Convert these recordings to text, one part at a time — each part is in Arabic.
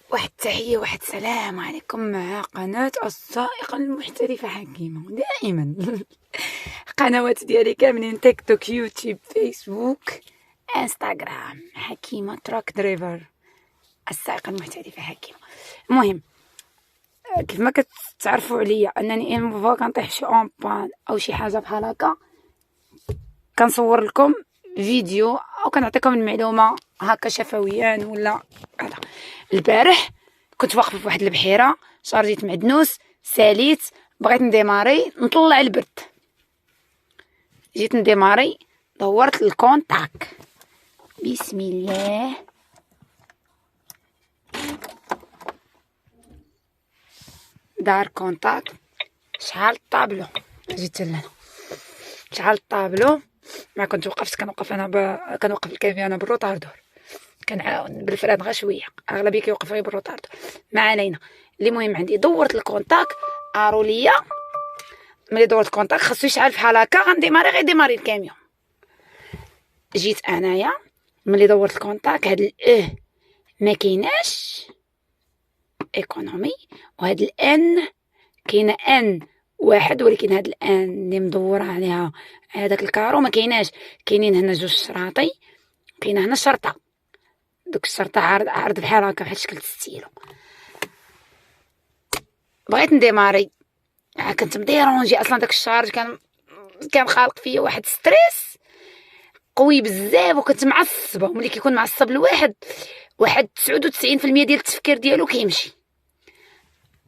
واحد التحية واحد السلام عليكم مع قناة السائقة المحترفة حكيمة. دائما قنوات ديالي كاملين تيك توك يوتيوب فيسبوك انستغرام حكيمة تراك دريفر السائقة المحترفة حكيمة. المهم كيف ما كتعرفوا عليا انني ان فوا كنطيح شي اون بان او شي حاجة بحال هكا كنصور لكم فيديو او كنعطيكم المعلومه هكا شفويا ولا هذا. البارح كنت واقفه في واحد البحيره شارجيت معدنوس ساليت بغيت نديماري نطلع البرد جيت نديماري دورت الكونتاك بسم الله دار كونتاك شحال الطابلو جيت لهنا شحال الطابلو ما كنت وقفت كنوقف انا كنوقف الكاميو انا بالروطاردور كنعاون بالفراد غير شويه اغلبيه كيوقف غير بالروطاردور ما علينا. اللي مهم عندي دورت الكونتاك ارو ليا ملي دورت الكونتاك خاصو يشعل بحال هكا غنديماري غير ديماري الكاميو. جيت انايا ملي دورت الكونتاك هاد ما كايناش ايكونومي وهاد الان كاينه ان واحد ولكن هاد الان اللي مدوره عليها هذاك الكارو ما كايناش. كاينين هنا جوج شراطي كاينه هنا شرطه دوك الشرطه عارض بحال هكا بحال شكل ستيلو. بغيت نديماري كنت مديرونجي اصلا داك الشارج كان خالق فيا واحد ستريس قوي بزاف وكنت معصبه. ملي كيكون معصب الواحد واحد 99% ديال التفكير ديالو كيمشي.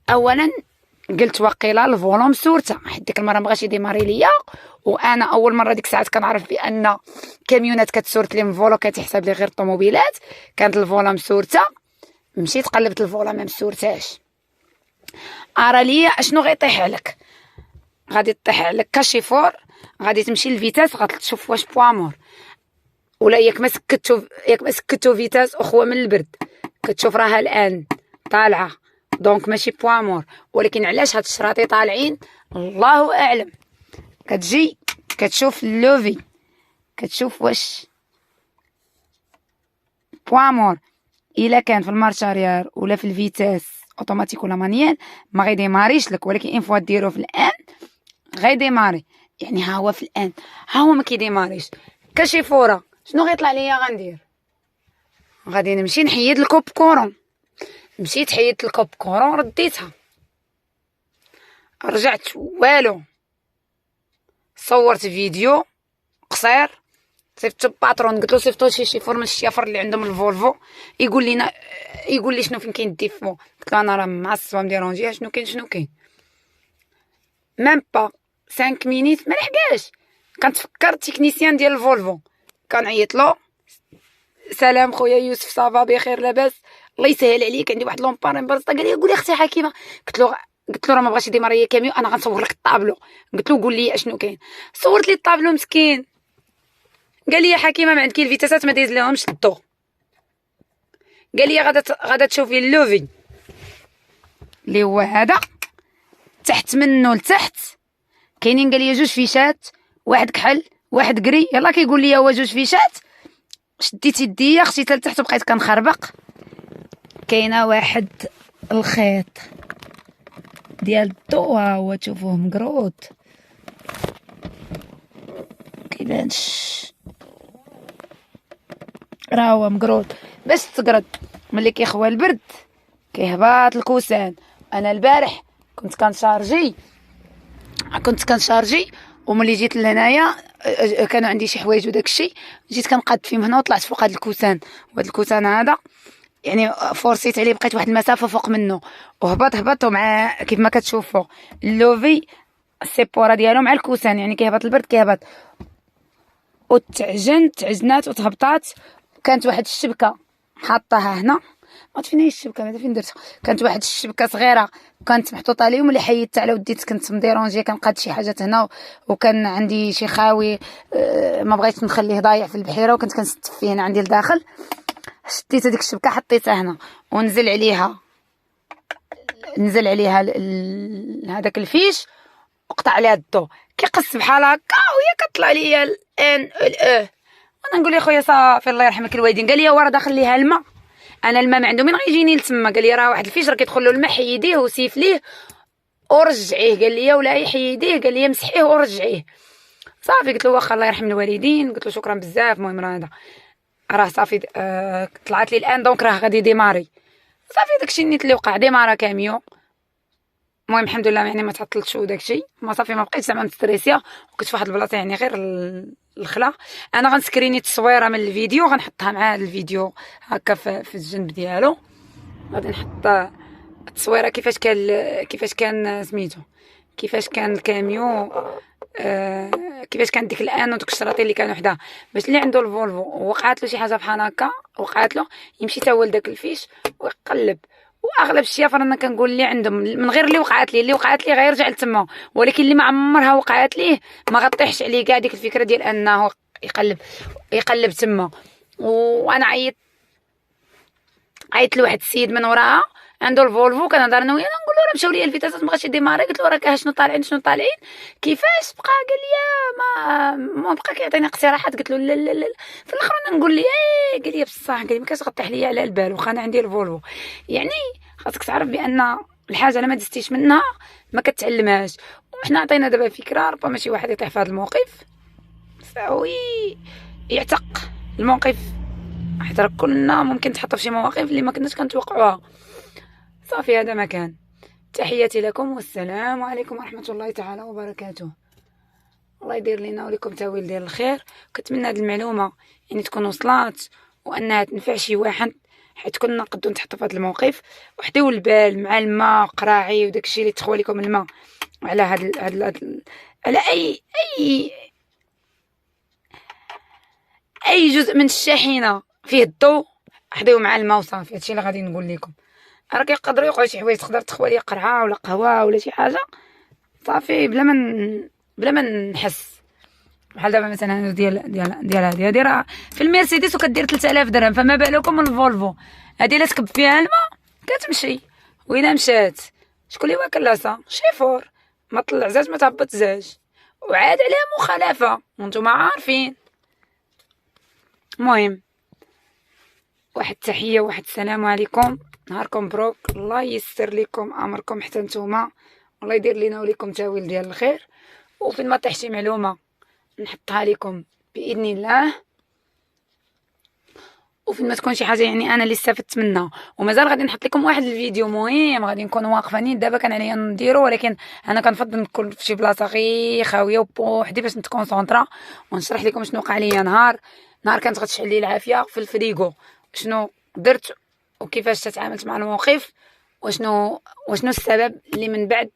اولا قلت وقيلا الفولوم سورته حيت ديك المره مبغاش يديماري ليا وانا اول مره ديك الساعات كنعرف بان كاميونات كتسورت لي من فولو كتحسب لي غير طوموبيلات كانت الفولوم سورته. مشيت قلبت الفولوم ما مسورتاش. ارى ليا اشنو غيطيح عليك غادي تطيح عليك كاشيفور غادي تمشي للفيتاس غتشوف واش بوامور ولا ياك ما سكتو فيتاس اخوه من البرد كتشوف راها الان طالعه دونك ماشي بوامور. ولكن علاش هاد الشراطي طالعين الله اعلم. كتجي كتشوف اللوفي كتشوف واش بوامور الا كان في المارشاريير ولا في الفيتاس اوتوماتيك ولا مانيال ما غيديماريش لك. ولكن ان فوا ديرو في الان غيديماري. يعني ها هو في الان ها هو ما كيديماريش. كشيفوره شنو غيطلع ليا غندير؟ غادي نمشي نحيد الكوب كورون. مشيت حيدت الكوب كورون رديتها رجعت والو. صورت فيديو قصير صيفط الباترون قلت له صيفطوا شي شيفور من الشيافر اللي عندهم الفولفو يقول لي شنو فين كاين الديفو. قلت له انا راه معصبه مديرونجيها شنو كاين ميم با 5 مينيت ما لحقاش. كنتفكر التكنيسيان ديال الفولفو كنعيط له سلام خويا يوسف صافا بخير لاباس الله يسهل عليك عندي واحد لومبارين بسيطه. قال لي قولي اختي حكيمه. قلت له راه ما بغاش يديماري كاميو انا غنصور لك الطابلو. قلت له قول لي اشنو كاين. صورت لي الطابلو مسكين. قال لي يا حكيمه ما عندك الفيتاسات ما دايز لهمش الضو. قال لي غادا تشوفي اللوفي اللي هو هذا تحت منه لتحت كاينين قال لي جوج فيشات واحد كحل واحد قري. يلا كيقول لي هو جوج فيشات شديت يديا خشيت لتحت وبقيت كنخربق. كاينه واحد الخيط ديال الضو ها هو تشوفوه مقروط كيبانش راه هو مقروط باش تقرد. ملي كيخوى البرد كيهبط الكوسان. انا البارح كنت كنشارجي وملي جيت لهنايا كانوا عندي شي حوايج وداكشي جيت كنقاد فيهم هنا وطلعت فوق هذا الكوسان. وهذا الكوسان هذا يعني فورسيت عليه بقيت واحد المسافه فوق منه وهبط ومع كيف ما كتشوفوا اللوفي السيبوره ديالو مع الكوسان يعني كيهبط البرد كيهبط. تعجنات وتهبطات. كانت واحد الشبكه حاطاها هنا ما فين هي الشبكه هذا فين درتها. كانت واحد الشبكه صغيره كانت محطوطه عليهم اللي حيدت على وديت كنت مديرونجي كنقاد شي حاجات هنا وكان عندي شي خاوي ما بغيتش نخليه ضايع في البحيره وكنت كنستف فيه هنا عندي لداخل. شديت هذيك الشبكه حطيتها هنا ونزل عليها هذاك الفيش وقطع عليها الضو كيقص بحال هكا وهي كطلع ليا الان وانا نقول لي خويا صافي الله يرحمك الوالدين. قال لي هو راه داخل ليها الماء انا الماء ما عنده من غيجيني لتما. قال لي راه واحد الفيش راه كيدخل له الماء، حيديه وسيف ليه ورجعيه. قال لي ولا يحيديه، قال لي مسحيه ورجعيه. صافي قلت له واخا الله يرحم الوالدين، قلت له شكرا بزاف. المهم راه هذا راه صافي طلعت لي الان دونك راه غادي ديماري. صافي داكشي النيت اللي وقع ديمارا كاميو. المهم الحمد لله يعني ما تعطلتش وداكشي. ما صافي ما بقيتش زعما مستريسيه، وكنت فواحد البلاصه يعني غير الخلا. انا غنسكريني التصويره من الفيديو غنحطها مع الفيديو هكا في الجنب ديالو. غادي نحط التصويره كيفاش كان سميتو، كيفاش كان الكاميو، كيفاش كانت ديك الان ودوك الشراطين اللي كانوا حداه. باش اللي عنده الفولفو وقعت له شي حاجه بحال هكا وقعت له، يمشي تا هو لداك الفيش ويقلب. واغلب الشيافر انا كنقول اللي عندهم من غير اللي وقعت ليه غيرجع لتما، ولكن اللي ما عمرها وقعت ليه ما غطيحش عليه كاع ديك الفكره ديال انه يقلب تما. وانا عيطت لواحد السيد من وراها عنده الفولفو، كنهضر انا وياه نقول له راه مشاو ليا الفيتاسات ما بغاش يديماري. قلت له راه شنو طالعين كيفاش بقى؟ قال لي ما بقى كيعطيني اقتراحات. قلت له لا لا لا. في الاخر انا نقول لي قال لي بصح، قال لي ما كتغطيح ليا على البال واخا انا عندي الفولفو. يعني خاصك تعرف بان الحاجه لما دزتيش منها ما كتعلمهاش. وحنا عطينا دابا فكره، ربما شي واحد يطيح في هذا الموقف فوي يعتق الموقف، حيت راه كلنا ممكن تحطوا في شي مواقف اللي ما كناش كنتوقعوها. صافي هذا ما كان. تحياتي لكم والسلام عليكم ورحمه الله تعالى وبركاته. الله يدير لنا ولكم تاويل ديال الخير. كنتمنى هذه المعلومه يعني تكون وصلات وانها تنفع شي واحد، حيت كنا نقدروا نتحطوا في هذا الموقف. وحديو البال مع الماء قراعي وداكشي اللي تخوى لكم الماء على على اي جزء من الشاحنه فيه الضوء، حديو مع الماء وصافي. هادشي اللي غادي نقول لكم. راه كيقدروا يوقعوا شي حوايج، تقدر تخوى ليا قرعه ولا قهوه ولا شي حاجه صافي بلا ما نحس. بحال دابا مثلا ديال هادي راه في المرسيدس وكدير 3000 درهم، فما بالكم من الفولفو. هادي لا تكب فيها الماء كتمشي، وإلا مشات شكون اللي واكل راسها؟ شيفور ما طلع زاج ما تهبط زاج، وعاد عليها مخالفه وانتم عارفين. المهم واحد التحيه واحد السلام عليكم، نهاركم مبروك، الله ييسر لكم امركم حتى نتوما، الله يدير لينا وليكم تاويل ديال الخير. وفين ما طيح شي معلومه نحطها لكم باذن الله، وفين ما تكون شي حاجه يعني انا اللي استفدت منها. ومازال غادي نحط لكم واحد الفيديو مهم غادي نكون واقفانين دابا كان عليا نديرو، ولكن انا كنفضل نكون في شي بلاصه غير خاويه وبوحدي باش نتكونسونطرا ونشرح لكم شنو وقع ليا نهار كانت غتشعل لي العافيه في الفريغو، شنو درت وكيفاش تعاملت مع الموقف، وشنو السبب اللي من بعد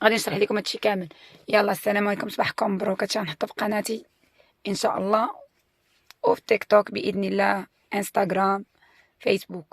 غادي نشرح لكم هادشي كامل. يلا السلام عليكم، صباحكم مبروك. هادشي غنحطو في قناتي ان شاء الله، وفي تيك توك باذن الله، انستغرام، فيسبوك.